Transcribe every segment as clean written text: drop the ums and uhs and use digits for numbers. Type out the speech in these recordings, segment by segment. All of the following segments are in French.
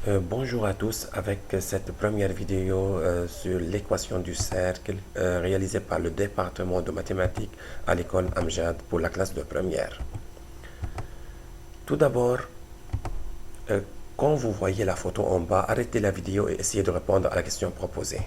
Bonjour à tous, avec cette première vidéo sur l'équation du cercle réalisée par le département de mathématiques à l'école Amjad pour la classe de première. Tout d'abord, euh, quand vous voyez la photo en bas, arrêtez la vidéo et essayez de répondre à la question proposée.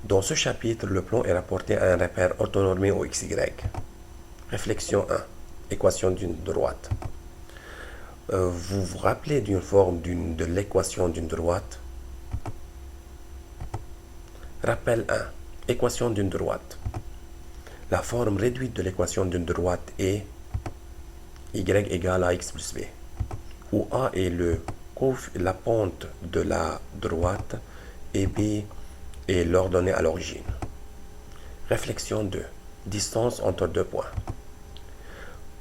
Dans ce chapitre, le plan est rapporté à un repère orthonormé au XY. Réflexion 1. Équation d'une droite. Vous vous rappelez d'une forme de l'équation d'une droite? Rappel 1. Équation d'une droite. La forme réduite de l'équation d'une droite est y égale à x plus b, où a est la pente de la droite et b est l'ordonnée à l'origine. Réflexion 2. Distance entre deux points.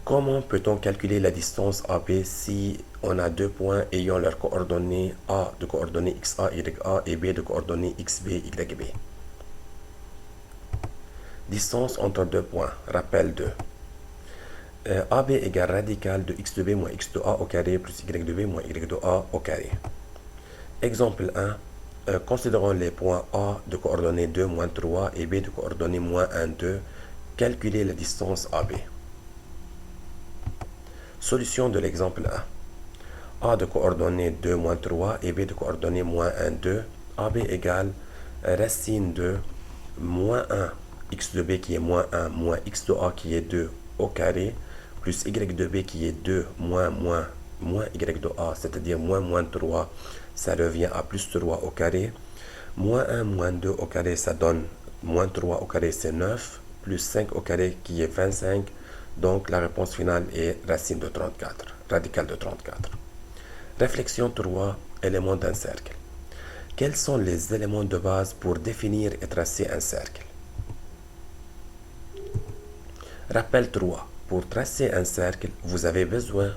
Comment peut-on calculer la distance AB si on a deux points ayant leurs coordonnées A de coordonnées xa, ya et B de coordonnées xb, yb? Distance entre deux points. Rappel 2. AB égale radical de x de b moins x de a au carré plus y de b moins y de a au carré. Exemple 1. Considérons les points A de coordonnées 2, moins 3 et B de coordonnées moins 1, 2. Calculez la distance AB. Solution de l'exemple 1. A de coordonnées 2, moins 3 et B de coordonnées moins 1, 2. AB égale racine de moins 1 x de b qui est moins 1 moins x de a qui est 2 au carré plus y de b qui est 2 moins y de a, c'est-à-dire moins 3, ça revient à plus 3 au carré. Moins 1 moins 2 au carré, ça donne moins 3 au carré, c'est 9, plus 5 au carré qui est 25. Donc la réponse finale est racine de 34, radicale de 34. Réflexion 3, éléments d'un cercle. Quels sont les éléments de base pour définir et tracer un cercle? Rappel 3. Pour tracer un cercle, vous avez besoin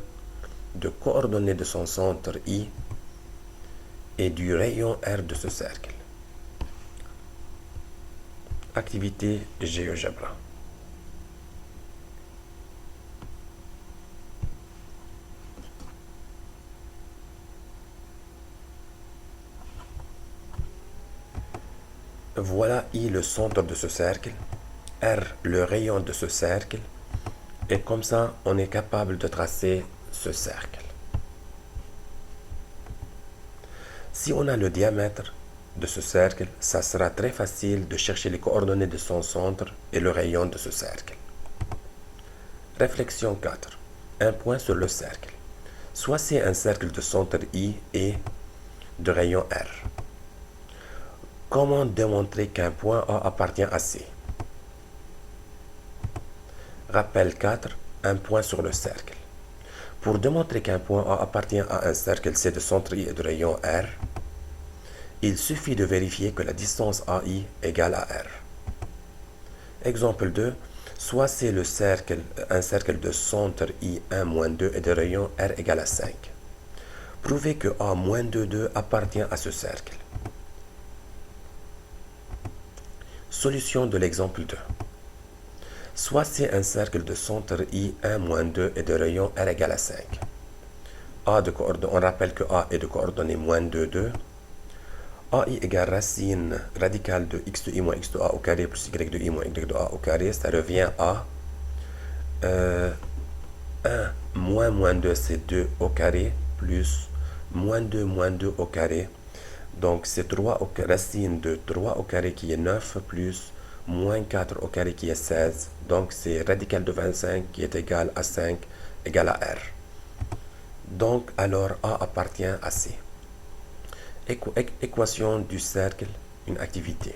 de coordonnées de son centre I et du rayon R de ce cercle. Activité GeoGebra. Voilà I le centre de ce cercle, R le rayon de ce cercle, et comme ça, on est capable de tracer ce cercle. Si on a le diamètre de ce cercle, ça sera très facile de chercher les coordonnées de son centre et le rayon de ce cercle. Réflexion 4. Un point sur le cercle. Soit c'est un cercle de centre I et de rayon R. Comment démontrer qu'un point A appartient à C? Rappel 4. Un point sur le cercle. Pour démontrer qu'un point A appartient à un cercle C de centre I et de rayon R, il suffit de vérifier que la distance AI égale à R. Exemple 2. Soit c'est un cercle de centre I1 moins 2 et de rayon R égale à 5. Prouvez que A moins 2, 2 appartient à ce cercle. Solution de l'exemple 2. Soit c'est un cercle de centre I1 moins 2 et de rayon R égale à 5. On rappelle que A est de coordonnées moins 2, 2. AI égale racine radicale de x de i moins x de a au carré plus y de i moins y de a au carré, ça revient à 1 moins 2, c'est 2 au carré, plus moins 2 au carré. Donc c'est 3 racine de 3 au carré qui est 9, plus moins 4 au carré qui est 16. Donc c'est radical de 25 qui est égal à 5 égale à R. Donc alors A appartient à C. Équation du cercle, une activité.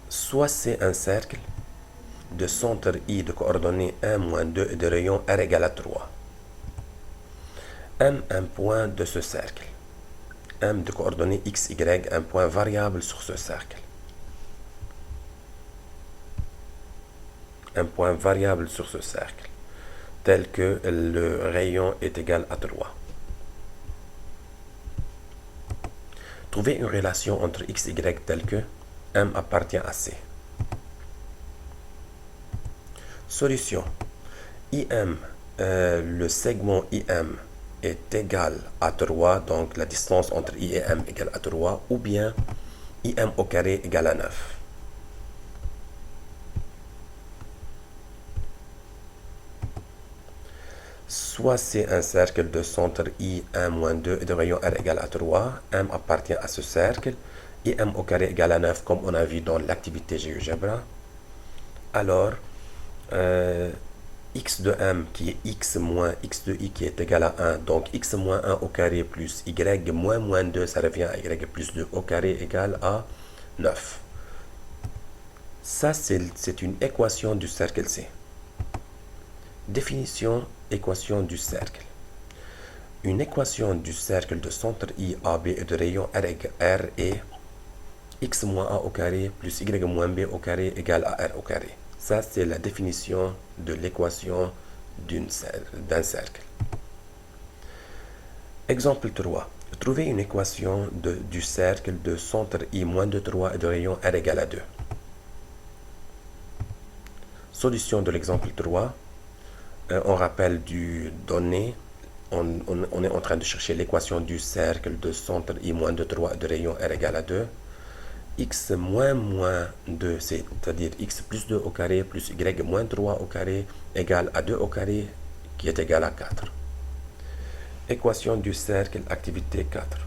Soit c'est un cercle de centre I de coordonnées 1 moins 2 et de rayon R égale à 3. M un point de ce cercle. M de coordonnées x, y, un point variable sur ce cercle. Un point variable sur ce cercle, tel que le rayon est égal à 3. Trouver une relation entre x, y telle que M appartient à C. Solution. IM, le segment IM est égal à 3, donc la distance entre I et M égale à 3, ou bien IM au carré égale à 9. Soit c'est un cercle de centre I1-2 et de rayon R égale à 3, M appartient à ce cercle, IM au carré égale à 9 comme on a vu dans l'activité GeoGebra. Alors, x de M qui est x moins x de I qui est égal à 1, donc x moins 1 au carré plus y moins 2, ça revient à y plus 2 au carré égale à 9. Ça, c'est une équation du cercle C. Définition, équation du cercle. Une équation du cercle de centre I, AB et de rayon R est x moins A au carré plus y moins B au carré égale à R au carré. Ça, c'est la définition de l'équation d'un cercle. Exemple 3. Trouvez une équation du cercle de centre I moins de 3 et de rayon R égale à 2. Solution de l'exemple 3. On rappelle du donné. On est en train de chercher l'équation du cercle de centre I moins de 3 et de rayon R égale à 2. X moins 2, c'est-à-dire x plus 2 au carré plus y moins 3 au carré égale à 2 au carré qui est égal à 4. Équation du cercle, activité 4.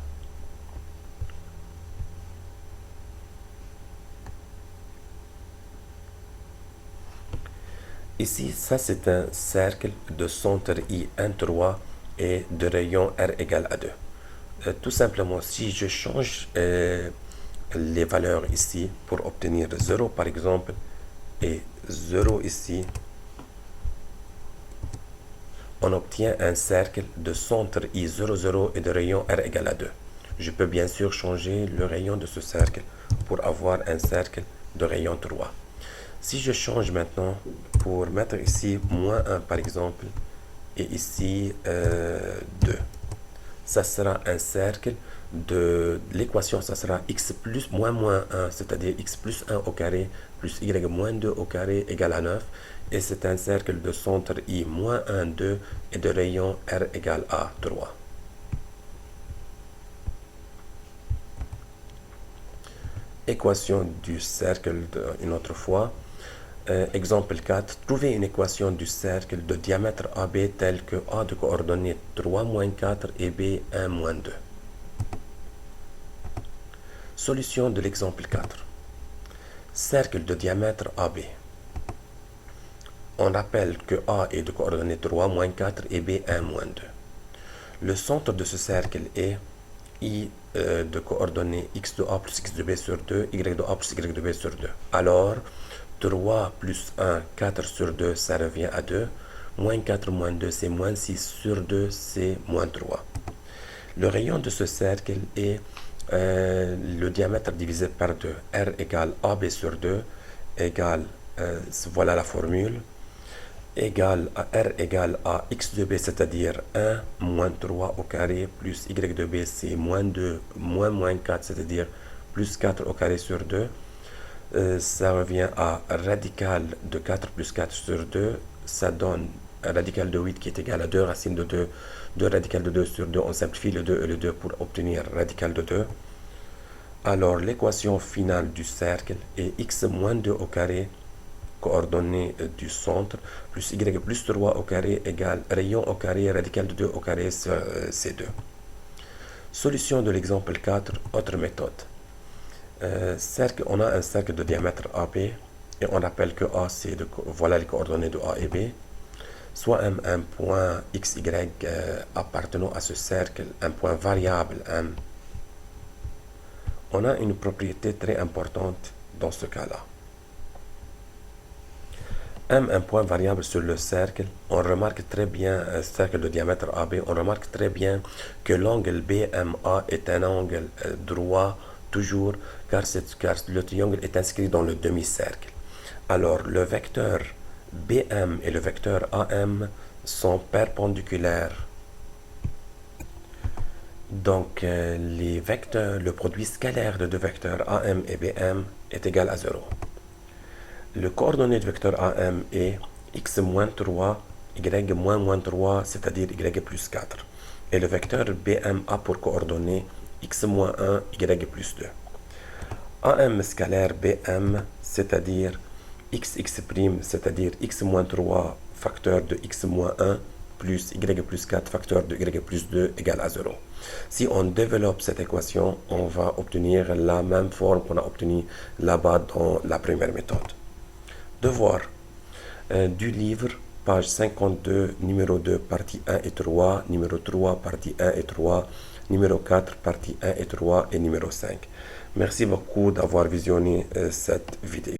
Ici, ça c'est un cercle de centre I 1, 3 et de rayon R égale à 2. Tout simplement, si je change les valeurs ici pour obtenir 0 par exemple et 0 ici, on obtient un cercle de centre I 0, 0 et de rayon R égale à 2. Je peux bien sûr changer le rayon de ce cercle pour avoir un cercle de rayon 3. Si je change maintenant pour mettre ici moins 1 par exemple et ici 2, ça sera un cercle de l'équation, ça sera x plus moins 1, c'est-à-dire x plus 1 au carré plus y moins 2 au carré égale à 9. Et c'est un cercle de centre I moins 1, 2 et de rayon R égale à 3. Équation du cercle une autre fois. Exemple 4. Trouvez une équation du cercle de diamètre AB telle que A de coordonnées 3 moins 4 et B 1 moins 2. Solution de l'exemple 4. Cercle de diamètre AB. On rappelle que A est de coordonnées 3 moins 4 et B 1 moins 2. Le centre de ce cercle est I de coordonnées x de A plus x de B sur 2, y de A plus y de B sur 2. Alors, 3 plus 1, 4 sur 2, ça revient à 2. Moins 4 moins 2, c'est moins 6 sur 2, c'est moins 3. Le rayon de ce cercle est le diamètre divisé par 2. R égale AB sur 2 égale, voilà la formule, égale à R égale à x de B, c'est-à-dire 1 moins 3 au carré plus y de B, c'est moins 2 moins 4, c'est-à-dire plus 4 au carré sur 2. Ça revient à radical de 4 plus 4 sur 2, ça donne un radical de 8 qui est égal à 2 racines de 2, 2 radical de 2 sur 2, on simplifie le 2 et le 2 pour obtenir radical de 2. Alors l'équation finale du cercle est x moins 2 au carré, coordonnées du centre, plus y plus 3 au carré égale rayon au carré, radical de 2 au carré, c'est 2. Solution de l'exemple 4, autre méthode. On a un cercle de diamètre AB et on rappelle que A, voilà les coordonnées de A et B. Soit un point XY appartenant à ce cercle, un point variable M. On a une propriété très importante dans ce cas-là. M, un point variable sur le cercle, on remarque très bien, un cercle de diamètre AB, on remarque très bien que l'angle BMA est un angle droit toujours, car le triangle est inscrit dans le demi-cercle. Alors, le vecteur BM et le vecteur AM sont perpendiculaires. Donc, les vecteurs, le produit scalaire de deux vecteurs AM et BM est égal à 0. Le coordonnée du vecteur AM est x moins 3, y moins 3, c'est-à-dire y plus 4. Et le vecteur BM a pour coordonnée x moins 1, y plus 2. AM scalaire BM, c'est-à-dire xx', c'est-à-dire x moins 3 facteur de x moins 1 plus y plus 4 facteur de y plus 2 égale à 0. Si on développe cette équation, on va obtenir la même forme qu'on a obtenue là-bas dans la première méthode. Devoir du livre, page 52, numéro 2, partie 1 et 3, numéro 3, partie 1 et 3, numéro 4, partie 1 et 3 et numéro 5. Merci beaucoup d'avoir visionné cette vidéo.